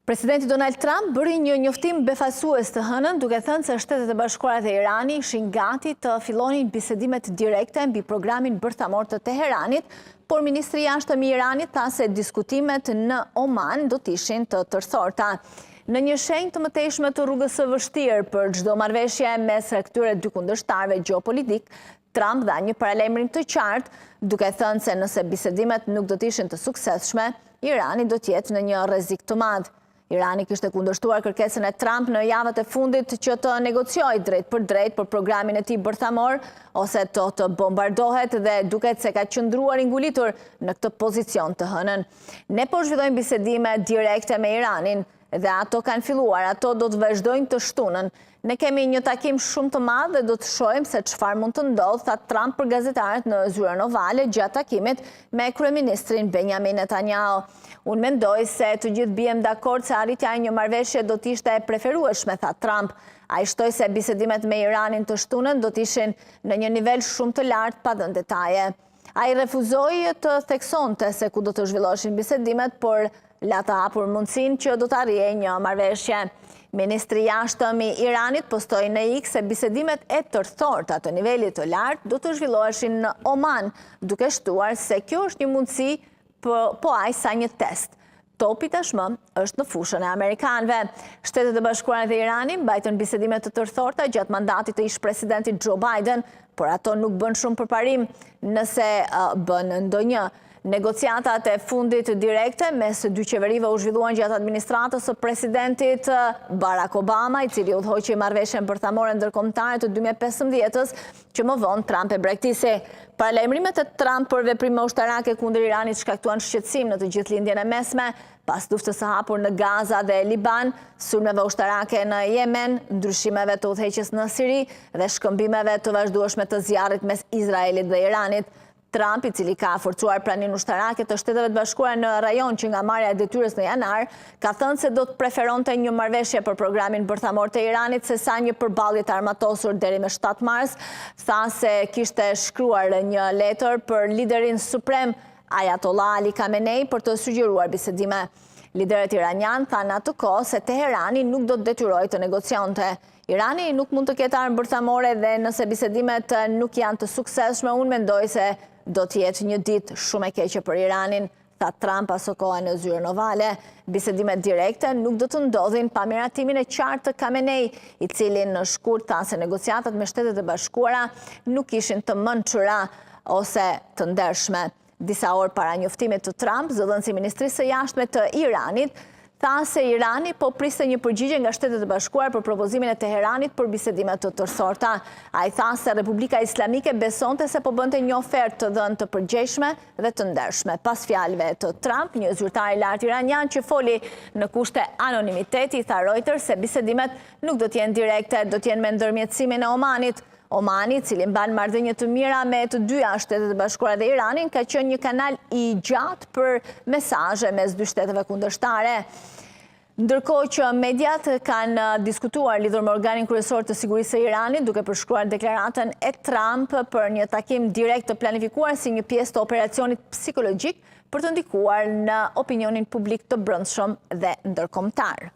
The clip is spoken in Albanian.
Presidenti Donald Trump bëri një njoftim befasues të hënën, duke thënë se Shtetet e Bashkuara dhe Irani ishin gati të fillonin bisedimet direkte mbi programin bërthamor të Teheranit, por Ministri i Jashtëm i Iranit tha se diskutimet në Oman do të ishin të tërthorta. Në një shenjë të mëtejshme të rrugës së vështirë për çdo marrëveshje mes këtyre dy kundërshtarëve gjeopolitik, Trump dha një paralajmërim të qartë, duke thënë se nëse bisedimet nuk do të ishin të suksesshme, Irani do të jetë në një rrezik të madh. Irani kishte kundërshtuar kërkesën e Trump në javët e fundit që të negociojë drejt për programin e tij bërthamor ose të bombardohet dhe duket se ka qëndruar i ngulitur në këtë pozicion të hënën. Ne po zhvillojmë bisedime direkte me Iranin dhe ato kanë filluar, ato do të vazhdojnë të shtunën. Ne kemi një takim shumë të madh dhe do të shohim se çfarë mund të ndodhë, tha Trump për gazetarët në zyrën ovale gjatë takimit me kryeministrin Benjamin Netanyahu. Unë mendoj se të gjithë bijem dakord se arritja e një marrëveshje do të ishte e preferueshme, tha Trump. Ai shtoi se bisedimet me Iranin të shtunën do të ishin në një nivel shumë të lartë pa dhënë detaje. Ai refuzoi të theksonte se ku do të zhvilloheshin bisedimet, por la të hapur mundësinë që do të arrijë një marrëveshje. Ministri i Jashtëm i Iranit postoi në X se bisedimet e tërthorta të nivelit të lartë do të zhvilloheshin në Oman, duke shtuar se kjo është një mundësi, po aq sa një test. Topi tashmë është në fushën e amerikanëve. Shtetet e Bashkuara dhe Irani mbajtën bisedime të tërthorta gjatë mandatit të ish-presidentit Joe Biden, por ato nuk bën shumë përparim, nëse bën ndonjë. Negociatat e fundit direkte mes dy qeverive u zhvilluan gjatë administratës së presidentit Barack Obama, i cili udhëhoqi marrëveshjen bërthamore ndërkombëtare të 2015-s, që më vonë Trump e bregtisi. Paralajmërimet e Trump për veprime ushtarake kundër Iranit shkaktuan shqetësim në të gjithë lindjen e mesme, pas luftës së hapur në Gaza dhe Liban, sulmeve ushtarake në Yemen, ndryshimeve të udhëheqjes në Siri dhe shkëmbimeve të vazhdueshme të zjarrit mes Izraelit dhe Iranit. Trump, i cili ka forcuar praninë ushtarake të Shteteve të Bashkuara në rajon që nga marrja e detyres në janar, ka thënë se do të preferonte një marrëveshje për programin bërthamor të Iranit se sa një përballje të armatosur deri me 7 mars. Tha se kishte shkruar një letër për liderin suprem Ayatollah Ali Khamenei për të sugjeruar bisedime. Liderët iranian thanë atë kohë se Teherani nuk do të detyrojë të negocionte. Irani nuk mund të ketë armë bërthamore dhe nëse bisedimet nuk janë të suksesshme, unë mendoj se do të jetë një ditë shumë e keqe për Iranin, tha Trump aso kohë në zyrën ovale. Bisedimet direkte nuk do të ndodhin pa miratimin e qartë të Khamenei, i cili në shkurt tha se negociatat me Shtetet e Bashkuara nuk ishin të mençura ose të ndershme. Disa orë para njoftimit të Trump, zëdhënësi i Ministrisë së Jashtme të Iranit tha se Irani po priste një përgjigje nga Shtetet e Bashkuara për propozimin e Teheranit për bisedime të tërthorta. Ai tha se Republika Islamike besonte se po bënte një ofertë të dhënë të përgjegjshme dhe të ndershme. Pas fjalëve të Trump, një zyrtar i lartë iranian që foli në kushte anonimiteti tha Reuters se bisedimet nuk do të jenë direkte, do të jenë me ndërmjetësimin e Omanit. Omani, cili mban marrëdhënie të mira me të dyja Shtetet e Bashkuara dhe Iranin, ka qenë një kanal i gjatë për mesazhe mes dy shteteve kundërshtare. Ndërkohë që mediat kanë diskutuar lidhur me organin kryesor të sigurisë së Iranit, duke përshkruar deklaratën e Trump për një takim direkt të planifikuar si një pjesë të operacionit psikologjik për të ndikuar në opinionin publik të brendshëm dhe ndërkombëtar.